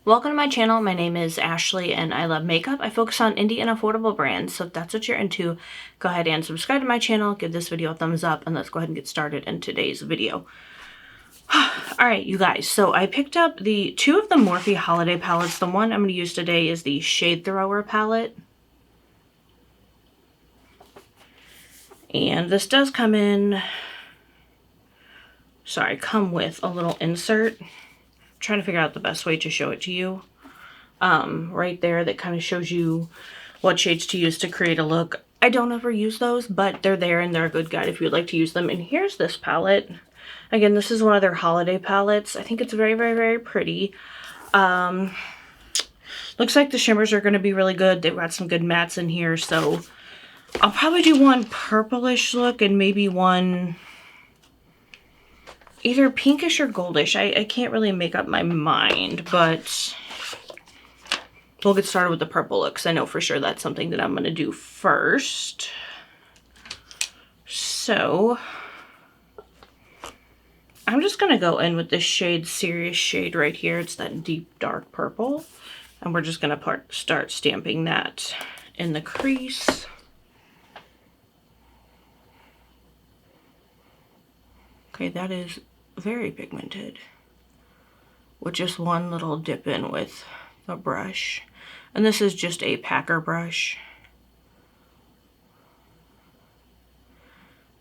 Welcome to my channel. My name is Ashley and I love makeup. I focus on indie and affordable brands, so if that's what you're into, go ahead and subscribe to my channel, give this video a thumbs up, and let's go ahead and get started in today's video. Alright, you guys, so I picked up two of the Morphe holiday palettes. The one I'm going to use today is the Shade Thrower palette. And this does come with a little insert. Trying to figure out the best way to show it to you. Right there, that kind of shows you what shades to use to create a look. I don't ever use those, but they're there and they're a good guide if you'd like to use them. And here's this palette. Again, this is one of their holiday palettes. I think it's very, very, very pretty. Looks like the shimmers are going to be really good. They've got some good mattes in here, so I'll probably do one purplish look and maybe one either pinkish or goldish. I can't really make up my mind, but we'll get started with the purple looks. I know for sure that's something that I'm going to do first. So I'm just going to go in with this shade, Serious shade right here. It's that deep dark purple. And we're just going to start stamping that in the crease. Okay, that is very pigmented. With just one little dip in with a brush. And this is just a packer brush.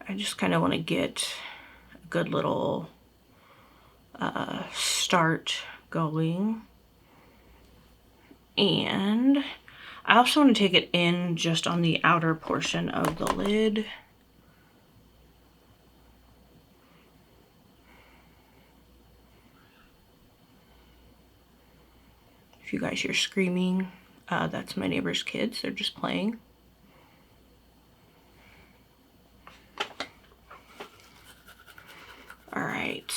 I just kind of want to get a good little start going. And I also want to take it in just on the outer portion of the lid. If you guys hear screaming, that's my neighbor's kids. They're just playing. All right.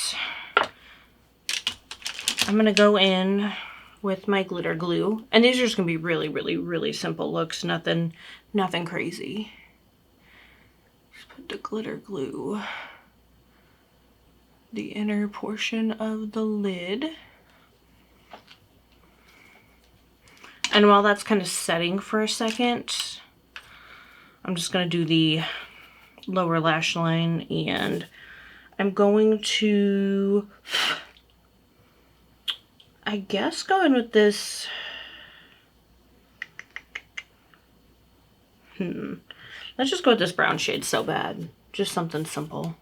I'm going to go in with my glitter glue. And these are just going to be really, really, really simple looks. Nothing crazy. Just put the glitter glue the inner portion of the lid. And while that's kind of setting for a second, I'm just going to do the lower lash line, and I'm going to, I guess, go in with this. Let's just go with this brown shade, So Bad. Just something simple.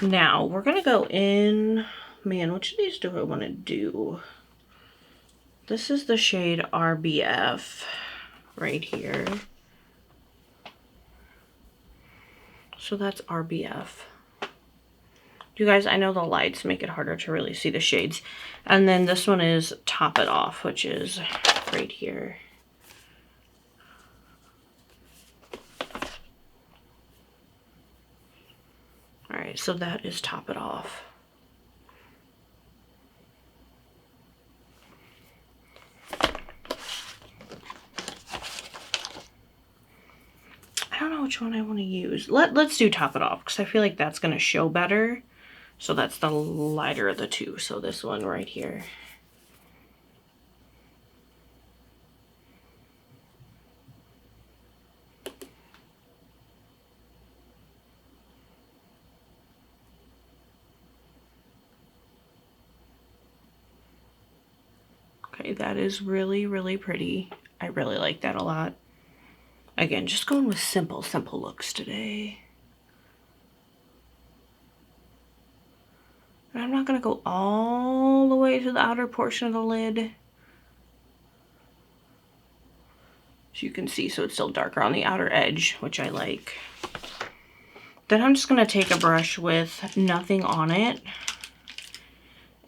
Now we're gonna go in, man, which of these do I want to do? This is the shade RBF right here. So that's RBF. You guys, I know the lights make it harder to really see the shades. And then this one is Top It Off, which is right here. Alright, so that is Top It Off. I don't know which one I want to use. Let's do Top It Off, because I feel like that's going to show better. So that's the lighter of the two. So this one right here. Okay, that is really, really pretty. I really like that a lot. Again, just going with simple looks today. And I'm not going to go all the way to the outer portion of the lid. As you can see, so it's still darker on the outer edge, which I like. Then I'm just going to take a brush with nothing on it.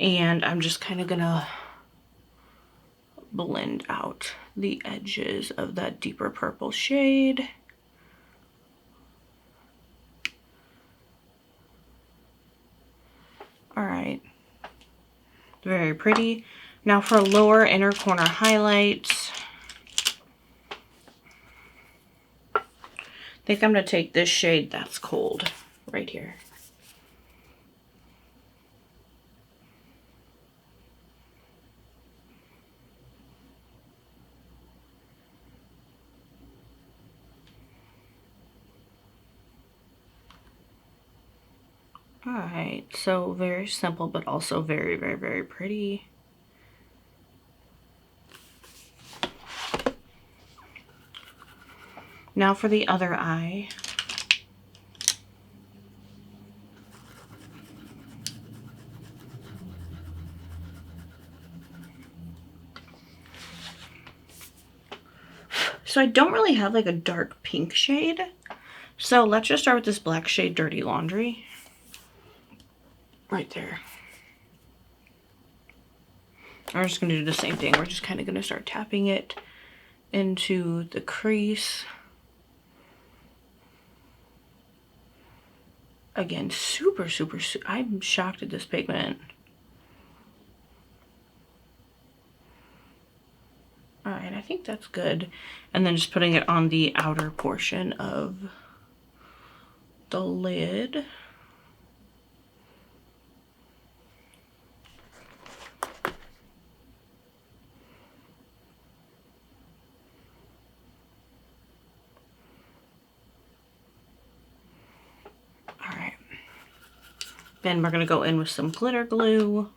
And I'm just kind of going to blend out the edges of that deeper purple shade. All right, very pretty. Now for lower inner corner highlights, I think I'm gonna take this shade That's Cold right here. All right, so very simple, but also very, very, very pretty. Now for the other eye. So I don't really have like a dark pink shade. So let's just start with this black shade, Dirty Laundry. Right there. I'm just gonna do the same thing. We're just kind of gonna start tapping it into the crease. Again, super, super, I'm shocked at this pigment. All right, I think that's good. And then just putting it on the outer portion of the lid. All right. Then we're gonna go in with some glitter glue.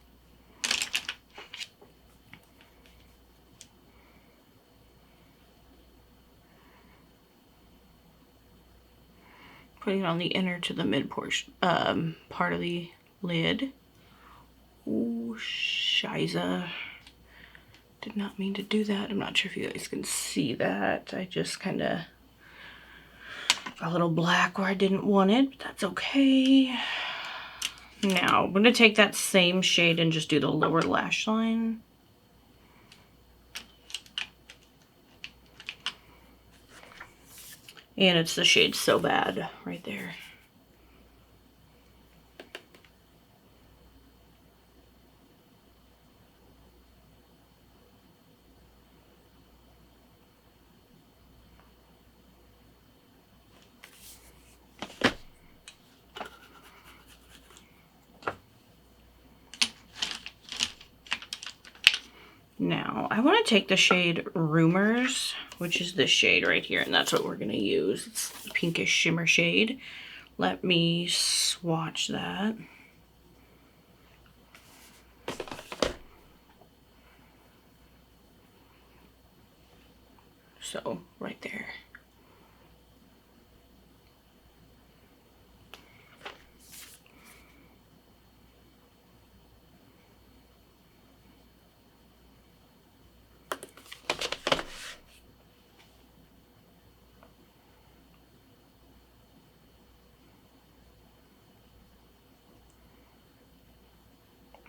Putting it on the inner to the mid portion, part of the lid. Ooh, shiza. Did not mean to do that. I'm not sure if you guys can see that. I just kind of got a little black where I didn't want it, but that's okay. Now, I'm going to take that same shade and just do the lower lash line. And it's the shade So Bad right there. Now, I want to take the shade Rumors, which is this shade right here, and that's what we're going to use. It's a pinkish shimmer shade. Let me swatch that. So, right there.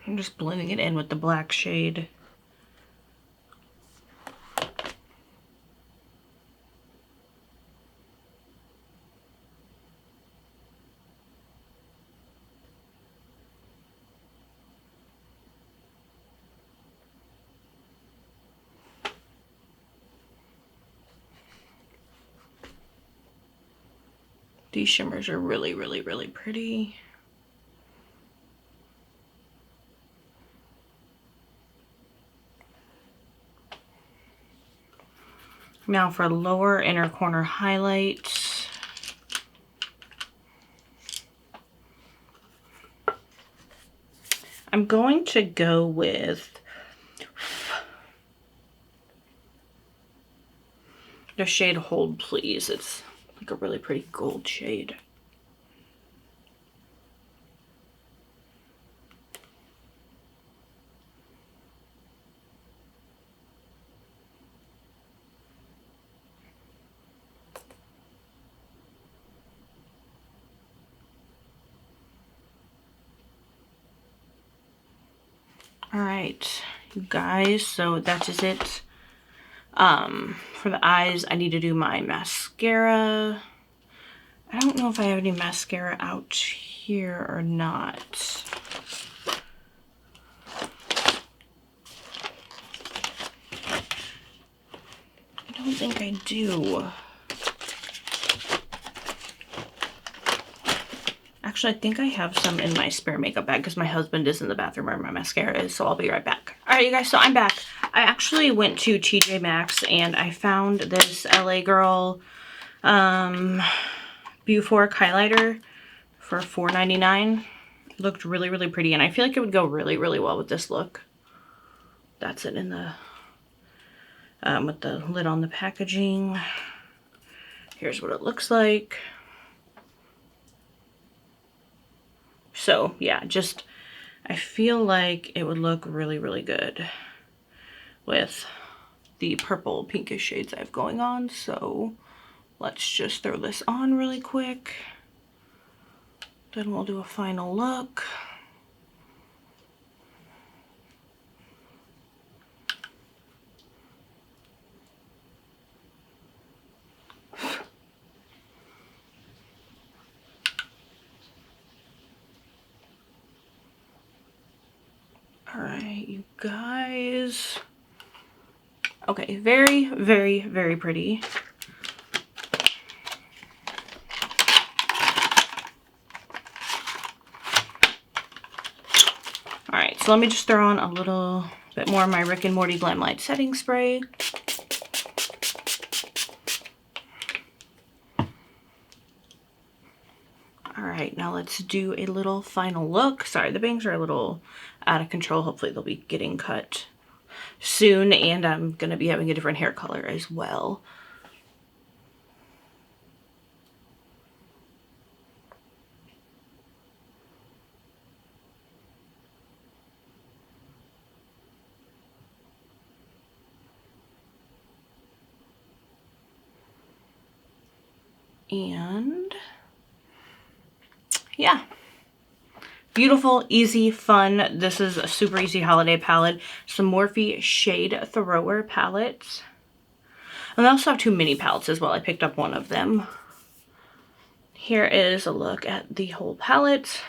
I'm just blending it in with the black shade. These shimmers are really, really, really pretty. Now for lower inner corner highlights. I'm going to go with the shade Hold Please. It's like a really pretty gold shade. All right, you guys, so that is it For the eyes, I need to do my mascara. I don't know if I have any mascara out here or not. I don't think I do. Actually, I think I have some in my spare makeup bag because my husband is in the bathroom where my mascara is, so I'll be right back. All right, you guys, so I'm back. I actually went to TJ Maxx and I found this LA Girl Beaufork highlighter for $4.99. Looked really, really pretty, and I feel like it would go really, really well with this look. That's it in the, with the lid on the packaging. Here's what it looks like. So yeah, just, I feel like it would look really, really good with the purple pinkish shades I have going on. So let's just throw this on really quick. Then we'll do a final look. All right, you guys. Okay, very, very, very pretty. All right, so let me just throw on a little bit more of my Rick and Morty Glam Light setting spray. All right, now let's do a little final look. Sorry, the bangs are a little out of control. Hopefully they'll be getting cut soon, and I'm gonna be having a different hair color as well. And yeah, beautiful, easy, fun. This is a super easy holiday palette. Some Morphe Shade Thrower palettes. And I also have two mini palettes as well. I picked up one of them. Here is a look at the whole palette.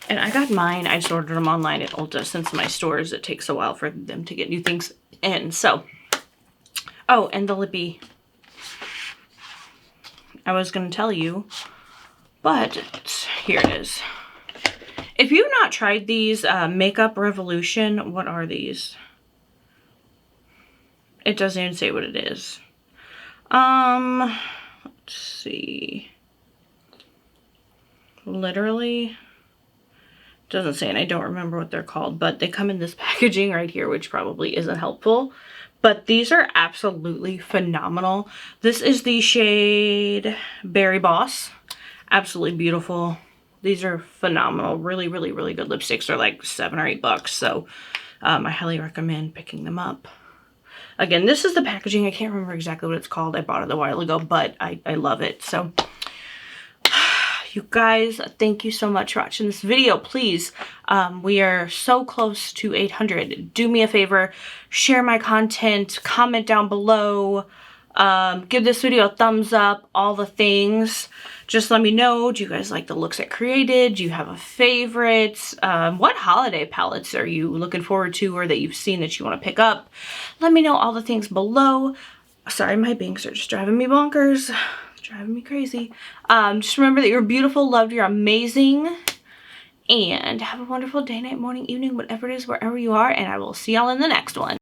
And I got mine, I just ordered them online at Ulta, since my stores, it takes a while for them to get new things in. So, oh, and the lippy. I was going to tell you, but here it is. If you've not tried these, Makeup Revolution, what are these? It doesn't even say what it is. Let's see. Literally doesn't say, and I don't remember what they're called, but they come in this packaging right here, which probably isn't helpful. But these are absolutely phenomenal. This is the shade Berry Boss. Absolutely beautiful. These are phenomenal. Really, really, really good lipsticks. They're like $7 or $8. So I highly recommend picking them up. Again, this is the packaging. I can't remember exactly what it's called. I bought it a while ago, but I love it. So you guys, thank you so much for watching this video. Please, we are so close to 800. Do me a favor, share my content, comment down below, give this video a thumbs up, all the things. Just let me know, do you guys like the looks I created? Do you have a favorite? What holiday palettes are you looking forward to, or that you've seen that you want to pick up? Let me know all the things below. Sorry, my bangs are just driving me bonkers. Driving me crazy. Just remember that you're beautiful, loved, you're amazing, and have a wonderful day, night, morning, evening, whatever it is, wherever you are, and I will see y'all in the next one.